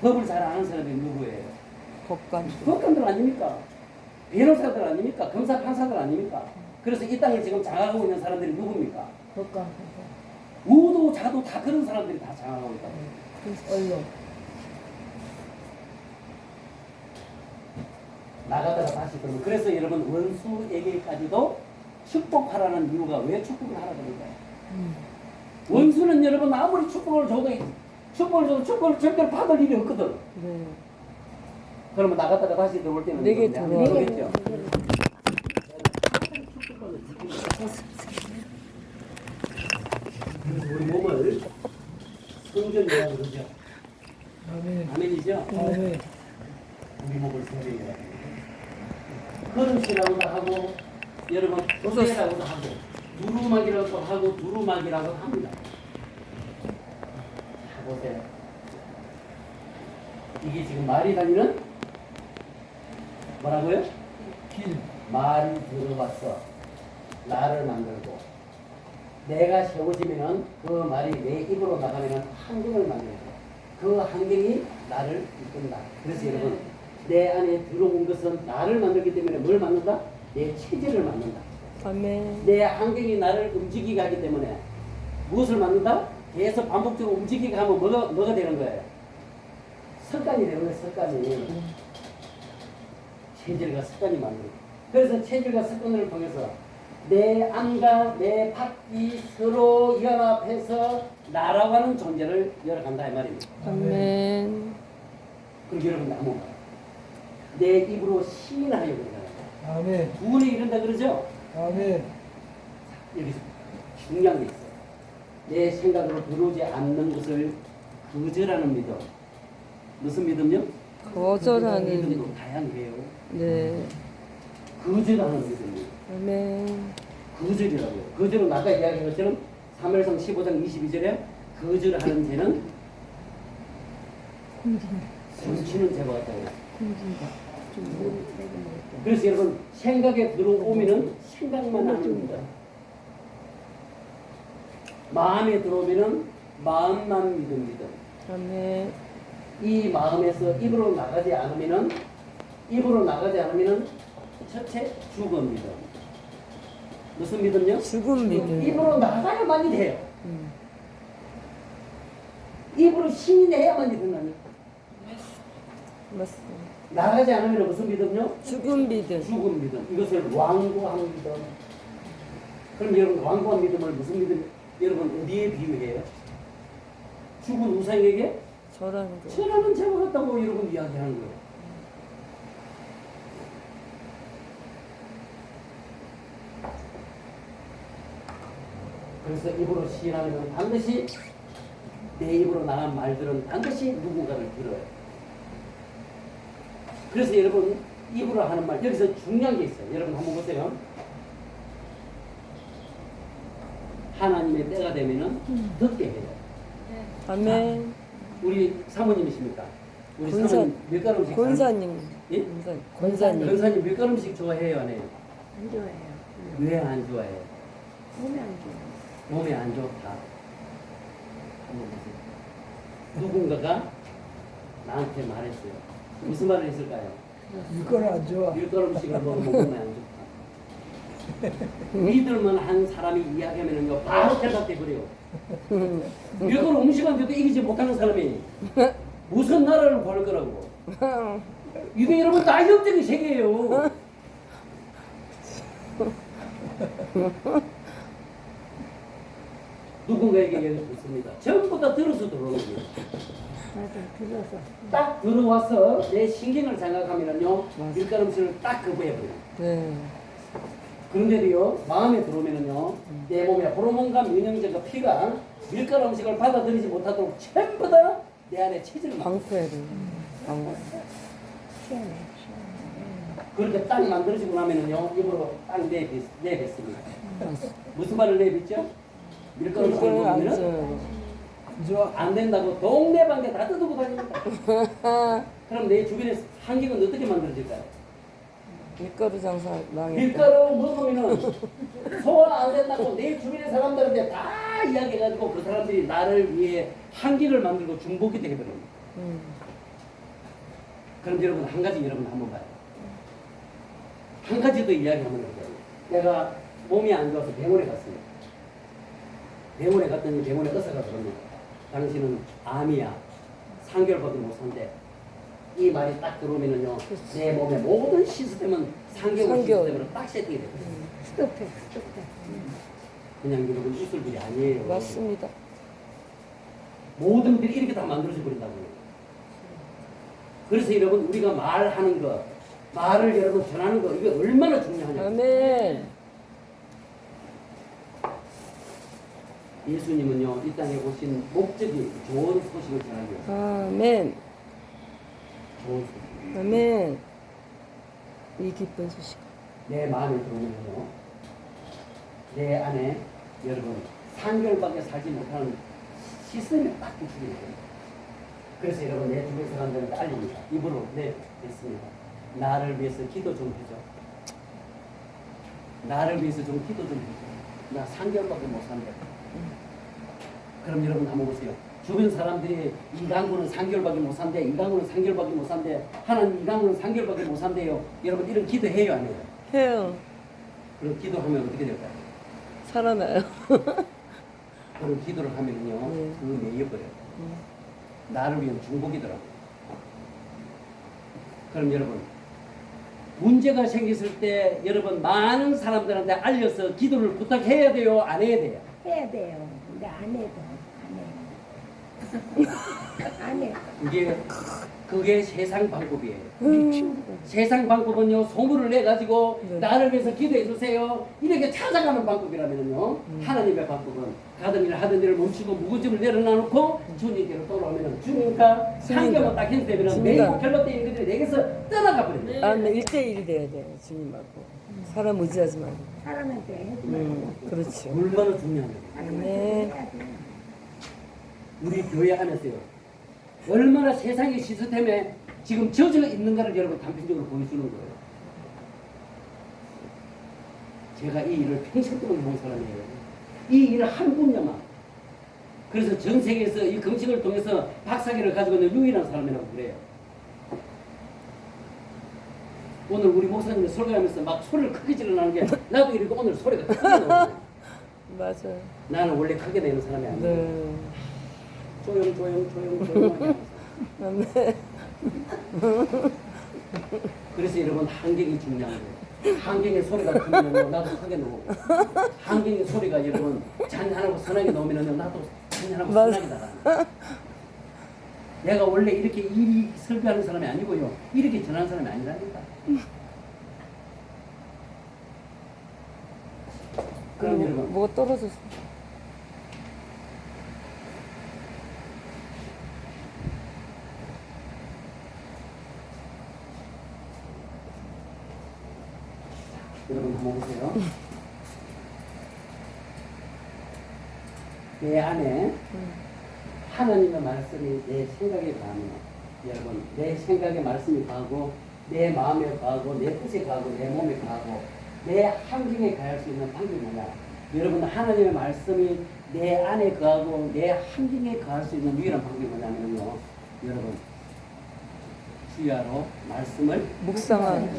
법을 잘 아는 사람이 누구예요? 법관. 법관들 아닙니까? 변호사들 아닙니까? 검사 판사들 아닙니까? 그래서 이 땅을 지금 장악하고 있는 사람들이 누굽니까? 법관, 우도 자도 다 그런 사람들이 다 장악하고 있다고. 언론. 나가다가 다시 들어오면 그래서 여러분 원수에게까지도 축복하라는 이유가 왜 축복을 하라 그런가요? 원수는 여러분 아무리 축복을 줘도 축복을 절대로 받을 일이 없거든. 네. 그러면 나갔다가 다시 들어올 때는 내게 안 들어와요. 되겠죠. 그래서 우리 몸을 성전이라고 그러죠. 아멘. 아멘이죠? 아멘. 우리 몸을 성전이라고 해요. 그릇이라고도 하고 여러분 도대라고도 하고 두루마기라고도 하고 두루마기라고도 합니다. 자 보세요. 이게 지금 말이 다니는 뭐라고요? 길. 말이 들어왔어. 나를 만들고 내가 세워지면은 그 말이 내 입으로 나가면은 환경을 만들고 그 환경이 나를 이끈다. 그래서 여러분 내 안에 들어온 것은 나를 만들기 때문에 뭘 만든다? 내 체질을 만든다. 아멘. 내 환경이 나를 움직이게 하기 때문에 무엇을 만든다? 계속 반복적으로 움직이게 하면 뭐가 되는 거예요? 습관이 되는 거예요. 습관이. 체질과 습관이 만들고. 그래서 체질과 습관을 통해서 내 안과 내 밖이 서로 연합해서 나라고 하는 존재를 열어간다 이 말입니다. 아멘. 그럼 여러분 한번 봐요. 내 입으로 시인하여 그러잖아요. 아멘. 두 번에 이른다 그러죠? 아멘. 여기서 중요한 게 있어요. 내 생각으로 들어오지 않는 것을 거절하는 믿음. 무슨 믿음요? 거절하는 믿음도 믿음. 다양해요. 네. 거절하는 믿음이에요. 아멘. 거절이라고요. 거절은 아까 이야기한 것처럼 사무엘상 15장 22절에 거절하는 죄는 훔치는 죄와 같다고 해요. 굶긴다. 좀 내가 먹을게. 그래서 여러분 생각에 들어오면은 생각만 하는 겁니다. 마음에 들어오면은 마음만 믿습니다. 아멘. 이 마음에서 입으로 나가지 않으면은 첫째 죽은 믿음. 무슨 믿음요? 죽은 믿음. 입으로 나가야만이 돼요. 음. 입으로 신인해야만이 된다니까. 맞습니다. 나가지 않으면 무슨 믿음요? 죽은 믿음. 죽은 믿음. 이것을 완고한 믿음. 그럼 여러분 완고한 믿음을 무슨 믿음? 여러분 어디에 비유해요? 죽은 우상에게 저라는 거. 절하는 죄와 같다고 여러분 이야기하는 거예요. 그래서 입으로 시인하면 반드시 내 입으로 나간 말들은 반드시 누군가를 들어요. 그래서 여러분 입으로 하는 말 여기서 중요한 게 있어요. 여러분 한번 보세요. 하나님의 때가 되면은 듣게 해요. 아멘. 우리 사모님이십니까? 우리 권사- 사모님 밀가루 음식 권사님. 예? 권사님. 권사님 밀가루 음식 좋아해요, 안 해요? 안 좋아해요. 왜 안 좋아해요? 몸이 안 좋아. 몸에 안 좋다. 한번 보세요. 누군가가 나한테 말했어요. 무슨 말을 했을까요? 이건 안 좋아. 밀가루 음식을 먹으면 몸에 안 좋다. 믿을만 한 사람이 이야기하면요 바로 대답해 버려요. 밀가루 음식한테도 이기지 못하는 사람이 무슨 나라를 구할 거라고. 이게 여러분 낙엽적인 세계예요. 누군가에게 얘기를 듣습니다. 전부 다 들어서 들어오는 거예요. 맞아, 들어서. 딱 들어와서 내 신경을 생각하면은요 밀가루 음식을 딱 거부해버려요. 네. 그런데도요 마음에 들어오면은요 내 몸에 호르몬과 면역력과 피가 밀가루 음식을 받아들이지 못하도록 전부 다 내 안에 체질을 막 방패를. 방. 시원해, 시원해. 그렇게 딱 만들어지고 나면은요 입으로 딱 내뱉습니다. 무슨 말을 내뱉죠? 밀가루 음식을 이거는 안 먹으면 써요. 안 좋아. 안 된다고 동네방네 다 뜯고 다닙니다. 그럼 내 주변에 환경은 어떻게 만들어질까요? 밀가루 장사 망했다. 밀가루 먹으면은 소화 안 된다고 내 주변의 사람들한테 다 이야기해가지고 그 사람들이 나를 위해 환경을 만들고 중복이 되어버립니다. 그럼 여러분 한 가지 여러분 한번 봐요. 한 가지 더 이야기하면 돼요. 내가 몸이 안 좋아서 병원에 갔습니다. 병원에 갔더니 병원에 의사가 그럽니다. 당신은 암이야. 3개월밖에 못 산대. 이 말이 딱 들어오면은요, 내 몸의 모든 시스템은 3개월 시스템으로 딱 세팅이 돼요. 스톱해, 스톱해. 그냥 여러분 웃을 일이 아니에요. 맞습니다. 모든 것들이 이렇게 다 만들어져 버린다고요. 그래서 여러분 우리가 말하는 거, 말을 여러분 전하는 거 이게 얼마나 중요하냐. 아멘. 예수님은요 이 땅에 오신 목적이 좋은 소식을 전하기 위해서. 아멘. 좋은 소식. 아멘. 이 기쁜 소식. 내 마음에 들어오면요 내 안에 여러분 3개월밖에 살지 못하는 시스템이 딱 구축이 돼요. 그래서 여러분 내 주변 사람들한테 알립니다. 입으로 됐습니다. 나를 위해서 기도 좀 해줘. 나를 위해서 좀 기도 좀 해줘. 나 3개월밖에 못 산대. 그럼 여러분 한번 보세요. 주변 사람들이 이 강구는 3개월밖에 못 산대. 이 강구는 3개월밖에 못 산대. 하나님 이 강구는 3개월밖에 못 산대요. 여러분 이런 기도 해요 안 해요? 해요. 그럼 기도하면 어떻게 될까요? 살아나요. 그런 기도를 하면은요, 네. 그거 매여버려요. 나를 위한 중복이더라고요. 그럼 여러분, 문제가 생겼을 때 여러분 많은 사람들한테 알려서 기도를 부탁해야 돼요? 안 해야 돼요? 해야 돼요. 근데 안 해도, 안 해. 안 해. 이게 그게 세상 방법이에요. 친구가 세상 방법은요, 소문을 내가지고 네. 나를 위해서 기도해 주세요. 이렇게 찾아가는 방법이라면요, 하나님의 방법은 가던 일 하던 일을 멈추고 묵은짐을 내려놔놓고 주님께로 돌아오면은 주님과 상경을 딱 했으면 주님과. 매일 결론된 것들이 내게서 떠나가 버립니다. 아, 근데 1대1이 돼야 돼, 주님하고. 사람 의지하지 말고. 사람한테 해지 말고. 그렇지. 얼마나 중요한 거예요. 네. 우리 교회 안에서요, 얼마나 세상의 시스템에 지금 젖어 있는가를 여러분 단편적으로 보여주는 거예요. 제가 이 일을 평생 동안 해온 사람이에요. 이 일을 한 분야만. 그래서 전 세계에서 이 금식을 통해서 박사기를 가지고 있는 유일한 사람이라고 그래요. 오늘 우리 목사님이 설교하면서 막 소리를 크게 질러나는 게 나도 이렇게 오늘 소리가 크게 나요. 맞아요. 나는 원래 크게 내는 사람이 아니에요. 네. 조용조용하게 하면서. 네. 그래서 여러분 한경이 중요한 거예요. 한경의 소리가 들리면 나도 크게 나오고, 한경의 소리가 여러분 잔잔하고 선하게 나오면 나도 잔잔하고 맞아. 선하게 나가요. 내가 원래 이렇게 일이 설교하는 사람이 아니고요, 이렇게 전하는 사람이 아니라니까. 그럼 여러분, 뭐가 떨어졌어. 여러분 한번 보세요. 내 안에 하나님의 말씀이 내 생각에 가하면, 여러분 내 생각에 말씀이 가고 내 마음에 가고 내 뜻에 가고 내 몸에 가고 내 환경에 가할 수 있는 방법이 뭐냐? 여러분 하나님의 말씀이 내 안에 가고 내 환경에 가할 수 있는 유일한 방법이 뭐냐면요, 여러분 주야로 말씀을 묵상한.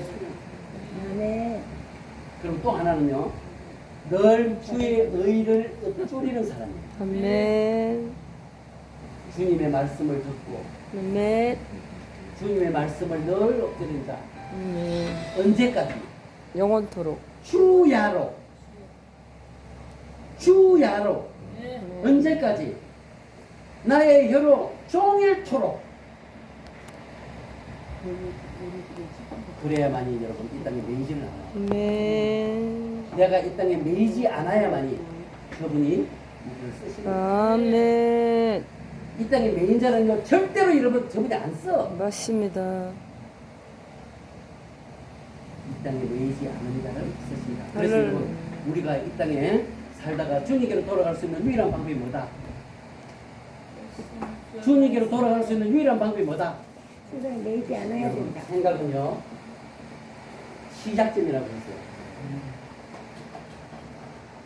네. 그리고 또 하나는요, 늘 주의 의를 읊조리는 사람이에요. 아멘. 주님의 말씀을 듣고 아멘. 주님의 말씀을 늘 읊조리는 자. 아멘. 언제까지? 영원토록. 주야로. 주야로. 언제까지? 나의 혀로 종일토록. 그래야만이 여러분 이 땅에 매이지를 않아요. 아멘. 내가 이 땅에 매이지 않아야만이 그분이 이를 쓰시는 거예요. 아멘. 이 땅에 매인 자는요, 절대로 여러분 저분이 안 써. 맞습니다. 이 땅에 매이지 않은 자를 쓰십니다. 그래서 할렐루야. 여러분, 우리가 이 땅에 살다가 주님께로 돌아갈 수 있는 유일한 방법이 뭐다? 주님께로 돌아갈 수 있는 유일한 방법이 뭐다? 세상에 매이지 않아야 여러분, 된다. 생각은요, 시작점이라고 했어요.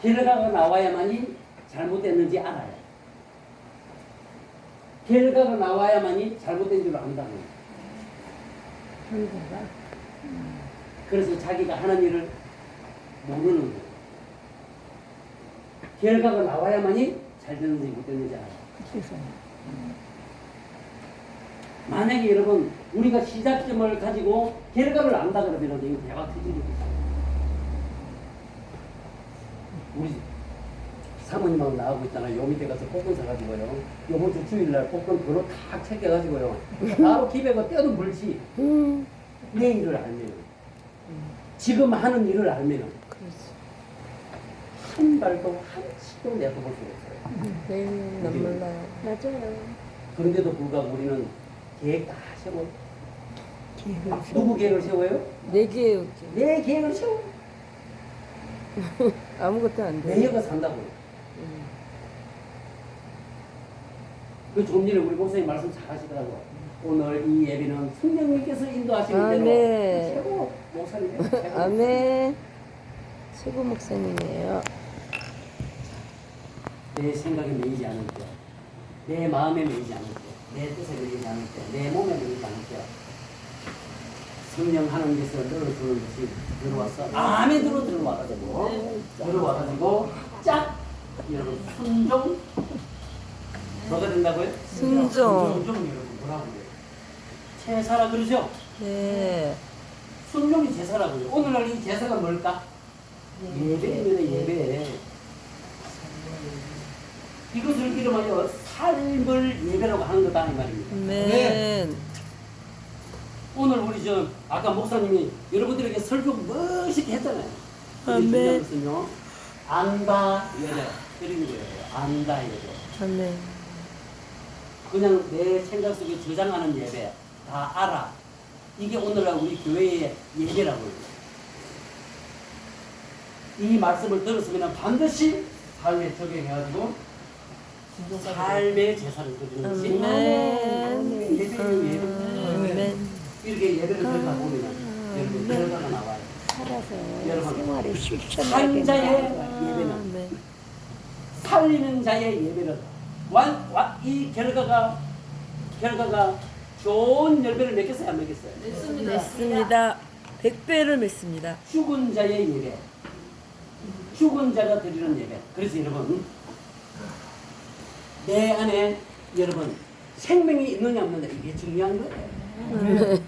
결과가 나와야만이 잘못됐는지 알아요. 결과가 나와야만이 잘못된 줄 안다고요. 결과가 그래서 자기가 하는 일을 모르는 거예요. 결과가 나와야만이 잘 됐는지 못 됐는지 알아요. 세상에. 만약에 여러분 우리가 시작점을 가지고 결과를 안다 그러면 이거 대박 터집니다. 우리 사모님하고 나가고 있잖아요. 요 밑에 가서 복권 사가지고요. 요번 주 주일날 복권 번호 탁 챙겨가지고요. 바로 기백을 떼도 물지. 내 일을 알면, 지금 하는 일을 알면 그렇지. 한 발도 한 치도 내다볼 수가 없어요. 내일은 난 몰라요. 맞아요. 그런데도 불구하고 우리는 계획 다 세워. 계획을 누구 계획을 세워요? 네 개예요. 내 계획을 세워. 아무것도 안 돼. 내 혀가 산다고요. 그 조금 전에 우리 목사님 말씀 잘 하시더라고요. 오늘 이 예배는 성령님께서 인도하시는 대로 아멘. 최고 목사님이에요. 최고. 아멘. 최고 목사님이에요. 내 생각에 매이지 않을 때, 내 마음에 매이지 않을 때, 내 뜻에 매이지 않을 때, 내 몸에 매이지 않을 때, 성령 하나님께서 늘어주는 것이 들어와서 아멘으로 들어와가지고 짝 여러분 순종 뭐가 된다고요? 순종. 순종. 순종. 여러분 뭐라고 그래요? 제사라 그러죠? 네. 순종이 제사라고요. 오늘날 이 제사가 뭘까? 예배입니다. 예배. 이것을 이름하여 삶을 예배라고 하는 거다 이 말입니다. 아멘. 오늘 우리 아까 목사님이 여러분들에게 설교 멋있게 했잖아요. 아멘. 중요한 것은요, 안다 여자 그런 거예요. 안다 여자. 아멘. 그냥 내 생각 속에 저장하는 예배 다 알아. 이게 오늘날 우리 교회의 예배라고 해요. 이 말씀을 들었으면 반드시 삶에 적용해가지고 삶의 제사를 드리는 것이 아멘. 예배예요. 예배. 아멘. 이렇게 예배를 드리다 보면 여러분 결과가 나와요. 살아서 여러분, 생활이 실천하게 산자의 된다. 예배는 아멘. 살리는 자의 예배는 이 결과가 좋은 열매를 맺겠어요, 안 맺겠어요? 맺습니다. 100배를 맺습니다. 죽은 자의 예배, 죽은 자가 드리는 예배. 그래서 여러분, 내 안에 여러분 생명이 있느냐 없느냐 이게 중요한 거예요.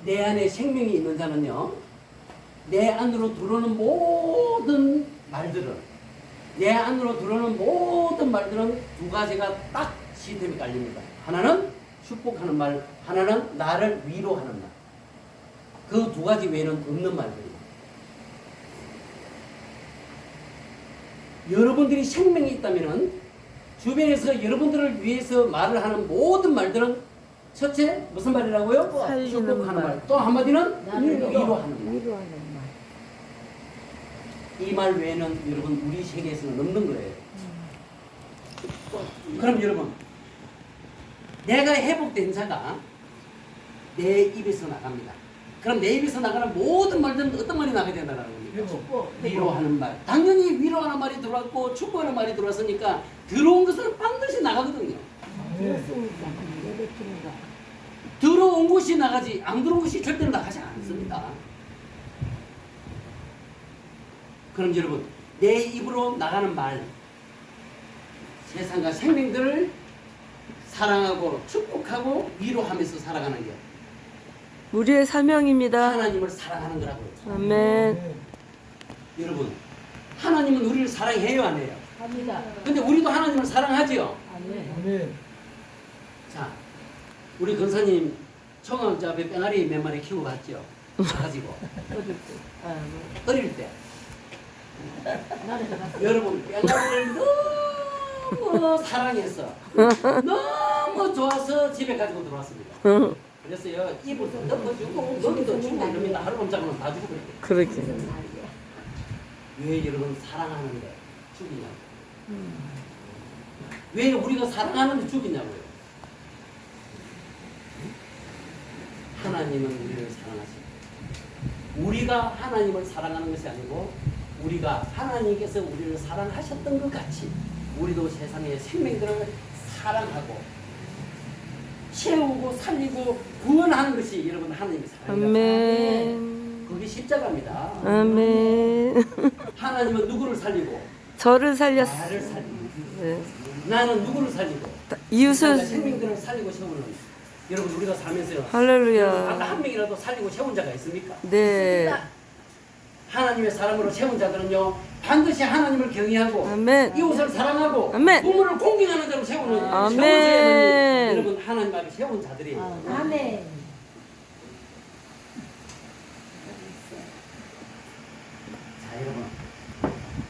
내 안에 생명이 있는 자는요, 내 안으로 들어오는 모든 말들은 두 가지가 딱 시스템이 깔립니다. 하나는 축복하는 말, 하나는 나를 위로하는 말. 그 두 가지 외에는 없는 말들입니다. 여러분들이 생명이 있다면은 주변에서 여러분들을 위해서 말을 하는 모든 말들은 첫째 무슨 말이라고요? 살리는 축복하는 말. 말. 또 한마디는 나를 위로하는 말. 위로하는 말. 이 말 외에는 여러분 우리 세계에서는 없는 거예요. 그럼 여러분, 내가 회복된 자가 내 입에서 나갑니다. 그럼 내 입에서 나가는 모든 말들은 어떤 말이 나가야 된다는 겁니까? 위로하는 말. 당연히 위로하는 말이 들어왔고 축복하는 말이 들어왔으니까 들어온 것은 반드시 나가거든요. 그렇습니까? 예배 드리는 거. 들어온 것이 나가지 안 들어온 것이 절대로 나가지 않습니다. 그럼 여러분, 내 입으로 나가는 말, 세상과 생명들을 사랑하고 축복하고 위로하면서 살아가는 게 우리의 사명입니다. 하나님을 사랑하는 거라고요. 아멘. 여러분, 하나님은 우리를 사랑해요, 안 해요? 합니다. 근데 우리도 하나님을 사랑하지요. 아멘. 자, 우리 근사님 청암자 뺑아리 몇 마리 키우고 갔죠. 가가지고 어릴 때. 여러분, 뺑아리를 너무 사랑해서 너무 좋아서 집에 가지고 들어왔습니다. 그랬어요. 입을 덮어주고 먹이도 주고 이럽니다. 하루 꼼짝은 다 주고 그랬대요. 그렇게. 왜 여러분 사랑하는데 죽이냐고. 왜 우리가 사랑하는데 죽이냐고요. 하나님은 우리를 사랑하시고 우리가 하나님을 사랑하는 것이 아니고 우리가 하나님께서 우리를 사랑하셨던 것 같이 우리도 세상의 생명들을 사랑하고 채우고 살리고 구원하는 것이 여러분 하나님의 사랑입니다. 아멘. 그게 십자가입니다. 아멘. 하나님은 누구를 살리고 저를 나를 살렸어. 살리고 네. 나는 누구를 살리고 이웃을 생명들을 살리고 세우는 여러분 우리가 살면서요. 할렐루야. 아까 한 명이라도 살리고 세운 자가 있습니까? 네. 하나님의 사람으로 세운 자들은요 반드시 하나님을 경외하고 아멘. 이웃을 사랑하고 아멘. 부모를 공경하는 자로 세우는 아멘. 세운 자들이 여러분 하나님 앞에 세운 자들이에요. 아멘. 자 여러분